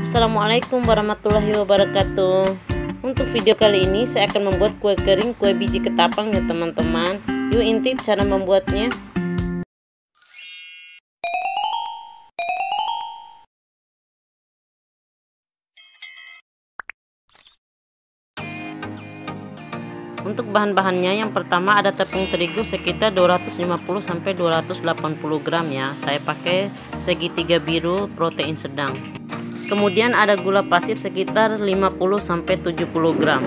Assalamualaikum warahmatullahi wabarakatuh. Untuk video kali ini saya akan membuat kue kering, kue biji ketapang ya teman-teman. Yuk intip cara membuatnya. Untuk bahan-bahannya, yang pertama ada tepung terigu sekitar 250-280 gram ya. Saya pakai segitiga biru protein sedang. Kemudian ada gula pasir sekitar 50-70 gram.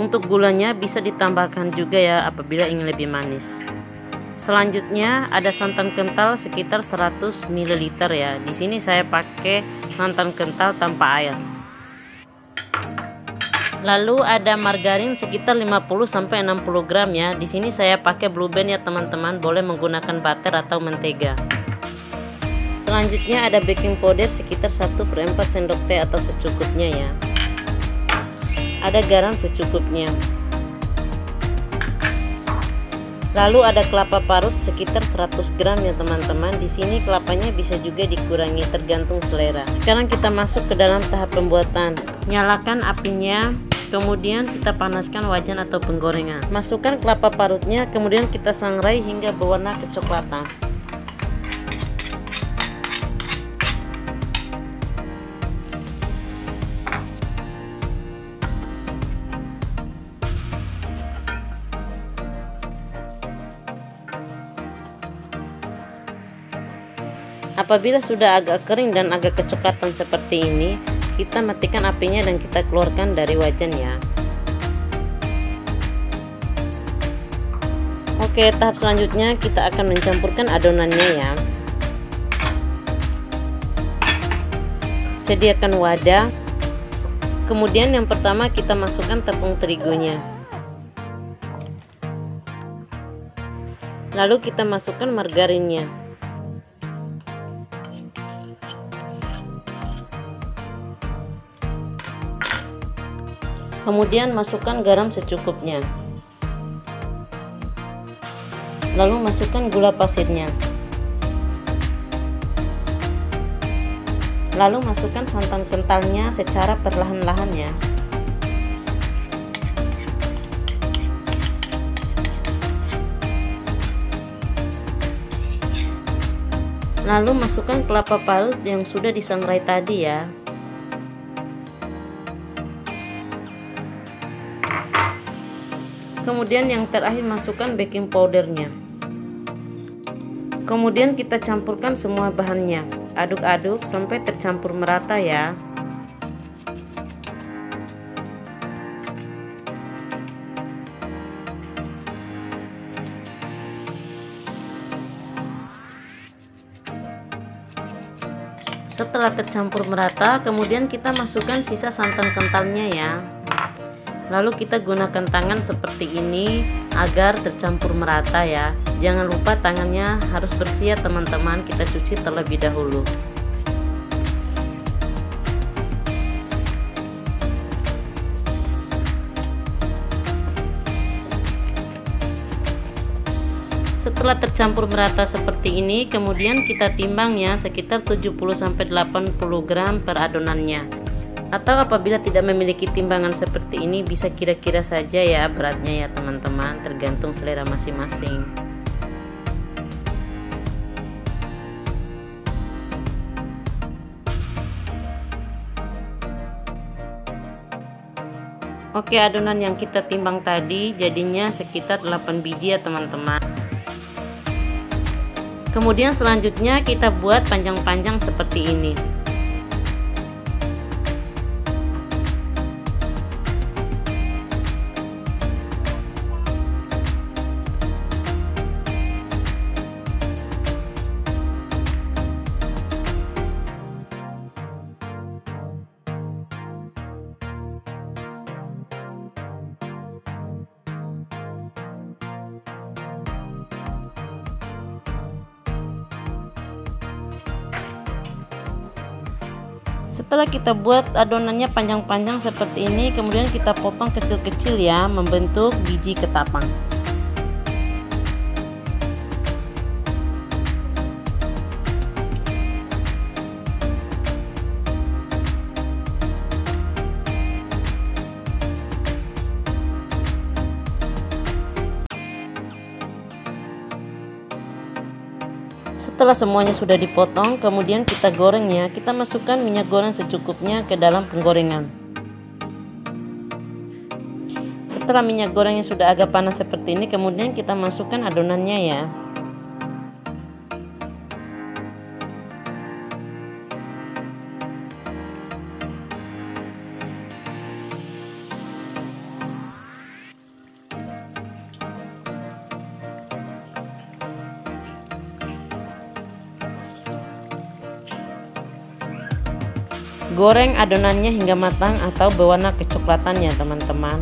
Untuk gulanya bisa ditambahkan juga ya apabila ingin lebih manis. Selanjutnya ada santan kental sekitar 100 ml ya. Di sini saya pakai santan kental tanpa air. Lalu ada margarin sekitar 50-60 gram ya. Di sini saya pakai Blue Band ya teman-teman, boleh menggunakan butter atau mentega. Selanjutnya ada baking powder sekitar 1/4 sendok teh atau secukupnya ya. Ada garam secukupnya. Lalu ada kelapa parut sekitar 100 gram ya teman-teman. Di sini kelapanya bisa juga dikurangi tergantung selera. Sekarang kita masuk ke dalam tahap pembuatan. Nyalakan apinya. Kemudian kita panaskan wajan atau penggorengan. Masukkan kelapa parutnya, kemudian kita sangrai hingga berwarna kecoklatan. Apabila sudah agak kering dan agak kecoklatan seperti ini, kita matikan apinya dan kita keluarkan dari wajan ya. Oke, tahap selanjutnya kita akan mencampurkan adonannya ya. Sediakan wadah. Kemudian yang pertama kita masukkan tepung terigunya. Lalu kita masukkan margarinnya. Kemudian masukkan garam secukupnya. Lalu masukkan gula pasirnya. Lalu masukkan santan kentalnya secara perlahan-lahan ya. Lalu masukkan kelapa parut yang sudah disangrai tadi ya. Kemudian yang terakhir masukkan baking powdernya. Kemudian kita campurkan semua bahannya. Aduk-aduk sampai tercampur merata ya. Setelah tercampur merata, kemudian kita masukkan sisa santan kentalnya ya. Lalu kita gunakan tangan seperti ini agar tercampur merata ya. Jangan lupa tangannya harus bersih ya teman-teman, kita cuci terlebih dahulu. Setelah tercampur merata seperti ini, kemudian kita timbang ya, sekitar 70-80 gram per adonannya. Atau apabila tidak memiliki timbangan seperti ini, bisa kira-kira saja ya beratnya ya teman-teman, tergantung selera masing-masing. Oke, adonan yang kita timbang tadi jadinya sekitar 8 biji ya teman-teman. Kemudian selanjutnya kita buat panjang-panjang seperti ini. Setelah kita buat adonannya panjang-panjang seperti ini, kemudian kita potong kecil-kecil ya, membentuk biji ketapang. Setelah semuanya sudah dipotong, kemudian kita goreng ya. Kita masukkan minyak goreng secukupnya ke dalam penggorengan. Setelah minyak gorengnya sudah agak panas seperti ini, kemudian kita masukkan adonannya ya. Goreng adonannya hingga matang atau berwarna kecoklatan ya teman-teman.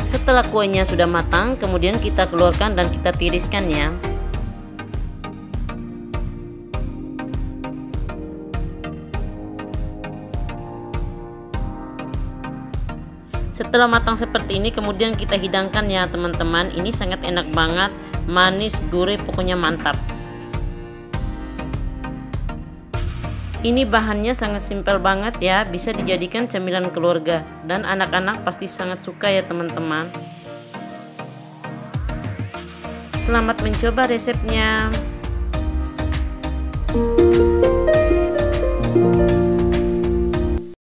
Setelah kuenya sudah matang, kemudian kita keluarkan dan kita tiriskan ya. Setelah matang seperti ini, kemudian kita hidangkan ya teman-teman. Ini sangat enak banget, manis, gurih, pokoknya mantap. Ini bahannya sangat simpel banget ya, bisa dijadikan camilan keluarga dan anak-anak pasti sangat suka ya teman-teman. Selamat mencoba resepnya.